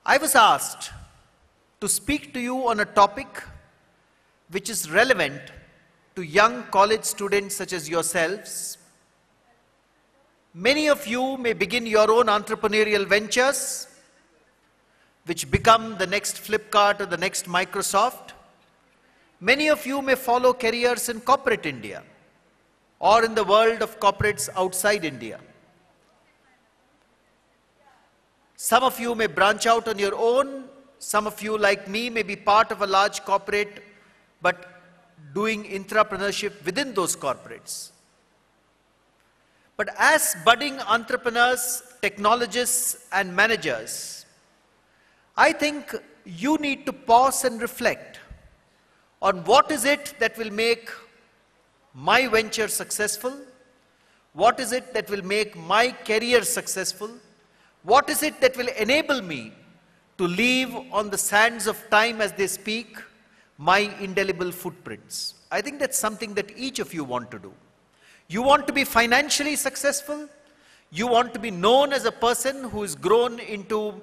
I was asked to speak to you on a topic which is relevant to young college students such as yourselves. Many of you may begin your own entrepreneurial ventures, which become the next Flipkart or the next Microsoft. Many of you may follow careers in corporate India or in the world of corporates outside India. Some of you may branch out on your own. Some of you, like me, may be part of a large corporate, but doing intrapreneurship within those corporates. But as budding entrepreneurs, technologists, and managers, I think you need to pause and reflect on what is it that will make my venture successful, what is it that will make my career successful, what is it that will enable me to leave on the sands of time, as they speak, my indelible footprints. I think that's something that each of you want to do. You want to be financially successful. You want to be known as a person who is grown into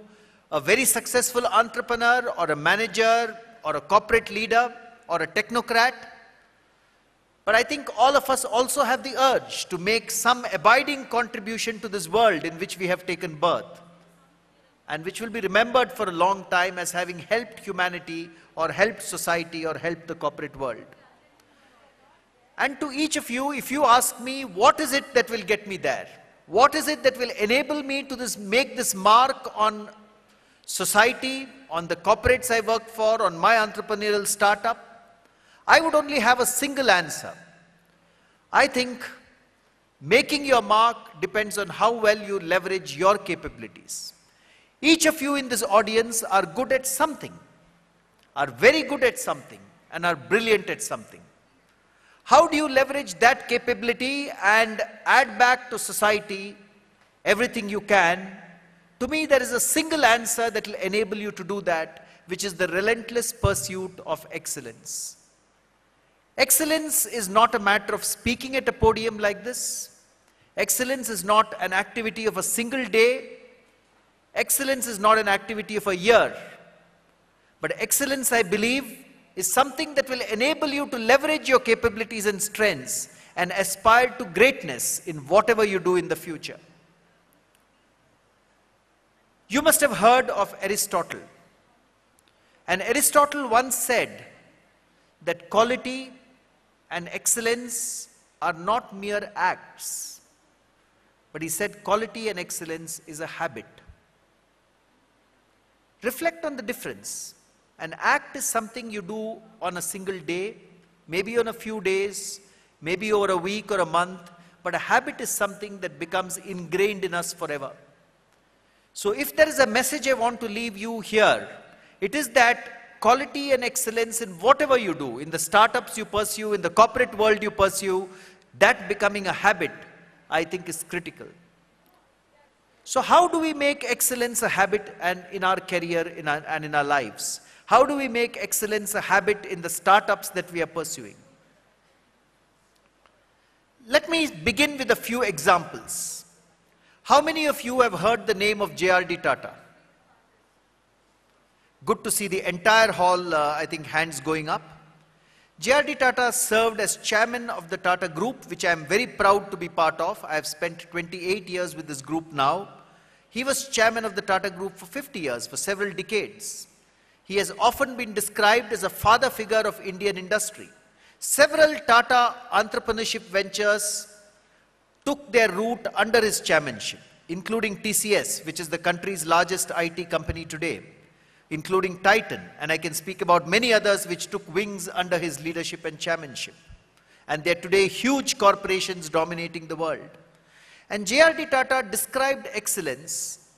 a very successful entrepreneur or a manager or a corporate leader or a technocrat. But I think all of us also have the urge to make some abiding contribution to this world in which we have taken birth, and which will be remembered for a long time as having helped humanity or helped society or helped the corporate world. And to each of you, if you ask me, what is it that will get me there? What is it that will enable me to make this mark on society, on the corporates I work for, on my entrepreneurial startup? I would only have a single answer. I think making your mark depends on how well you leverage your capabilities. Each of you in this audience are good at something, are very good at something, and are brilliant at something. How do you leverage that capability and add back to society everything you can? To me, there is a single answer that will enable you to do that, which is the relentless pursuit of excellence. Excellence is not a matter of speaking at a podium like this. Excellence is not an activity of a single day. Excellence is not an activity of a year. But excellence, I believe, is something that will enable you to leverage your capabilities and strengths and aspire to greatness in whatever you do in the future. You must have heard of Aristotle. And Aristotle once said that quality and excellence are not mere acts. But he said quality and excellence is a habit. Reflect on the difference. An act is something you do on a single day, maybe on a few days, maybe over a week or a month, but a habit is something that becomes ingrained in us forever. So if there is a message I want to leave you here, it is that quality and excellence in whatever you do, in the startups you pursue, in the corporate world you pursue, that becoming a habit, I think, is critical. So how do we make excellence a habit and in our career and in our lives? How do we make excellence a habit in the startups that we are pursuing? Let me begin with a few examples. How many of you have heard the name of J.R.D. Tata? Good to see the entire hall, I think, hands going up. J.R.D. Tata served as chairman of the Tata Group, which I am very proud to be part of. I have spent 28 years with this group now. He was chairman of the Tata Group for 50 years, for several decades. He has often been described as a father figure of Indian industry. Several Tata entrepreneurship ventures took their root under his chairmanship, including TCS, which is the country's largest IT company today, including Titan, and I can speak about many others which took wings under his leadership and chairmanship. And they're today huge corporations dominating the world. And J.R.D. Tata described excellence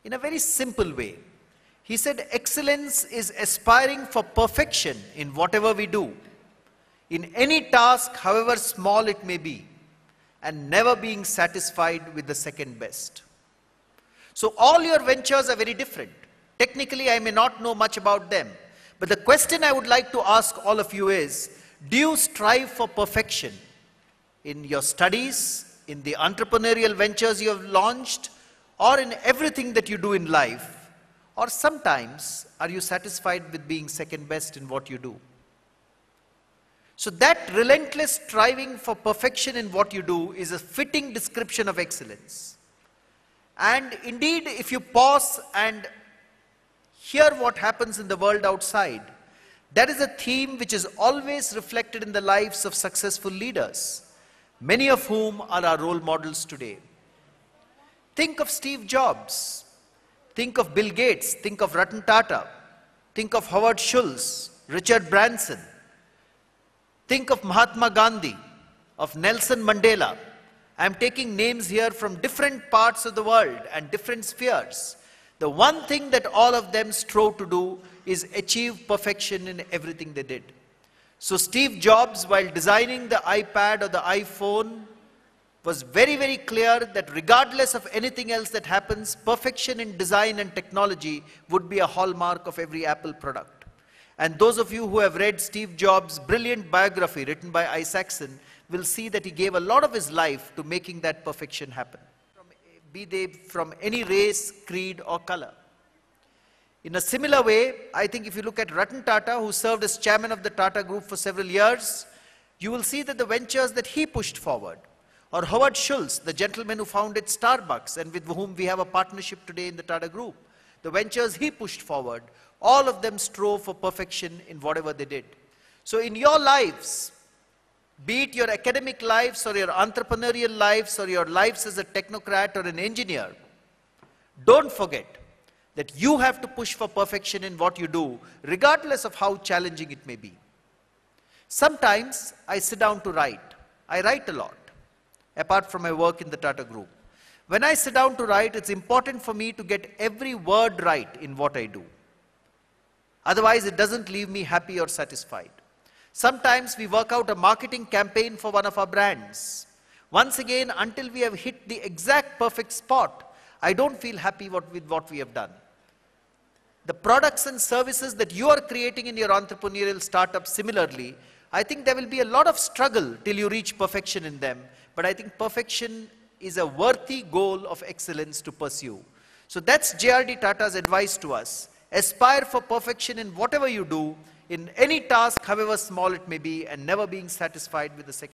in a very simple way. He said, excellence is aspiring for perfection in whatever we do, in any task, however small it may be, and never being satisfied with the second best. So all your ventures are very different. Technically, I may not know much about them, but the question I would like to ask all of you is, do you strive for perfection in your studies, in the entrepreneurial ventures you have launched, or in everything that you do in life? Or sometimes, are you satisfied with being second best in what you do? So that relentless striving for perfection in what you do is a fitting description of excellence. And indeed, if you pause and hear what happens in the world outside, that is a theme which is always reflected in the lives of successful leaders, many of whom are our role models today. Think of Steve Jobs, think of Bill Gates, think of Ratan Tata, think of Howard Schultz, Richard Branson, think of Mahatma Gandhi, of Nelson Mandela. I am taking names here from different parts of the world and different spheres. The one thing that all of them strove to do is achieve perfection in everything they did. So Steve Jobs, while designing the iPad or the iPhone, was very, very clear that regardless of anything else that happens, perfection in design and technology would be a hallmark of every Apple product. And those of you who have read Steve Jobs' brilliant biography written by Isaacson will see that he gave a lot of his life to making that perfection happen, be they from any race, creed, or color. In a similar way, I think if you look at Ratan Tata, who served as chairman of the Tata Group for several years, you will see that the ventures that he pushed forward, or Howard Schultz, the gentleman who founded Starbucks and with whom we have a partnership today in the Tata Group, the ventures he pushed forward, all of them strove for perfection in whatever they did. So in your lives, be it your academic lives or your entrepreneurial lives or your lives as a technocrat or an engineer, don't forget that you have to push for perfection in what you do, regardless of how challenging it may be. Sometimes I sit down to write. I write a lot, apart from my work in the Tata Group. When I sit down to write, it's important for me to get every word right in what I do. Otherwise, it doesn't leave me happy or satisfied. Sometimes we work out a marketing campaign for one of our brands. Once again, until we have hit the exact perfect spot, I don't feel happy with what we have done. The products and services that you are creating in your entrepreneurial startup similarly, I think there will be a lot of struggle till you reach perfection in them. But I think perfection is a worthy goal of excellence to pursue. So that's J.R.D. Tata's advice to us. Aspire for perfection in whatever you do, in any task, however small it may be, and never being satisfied with the second.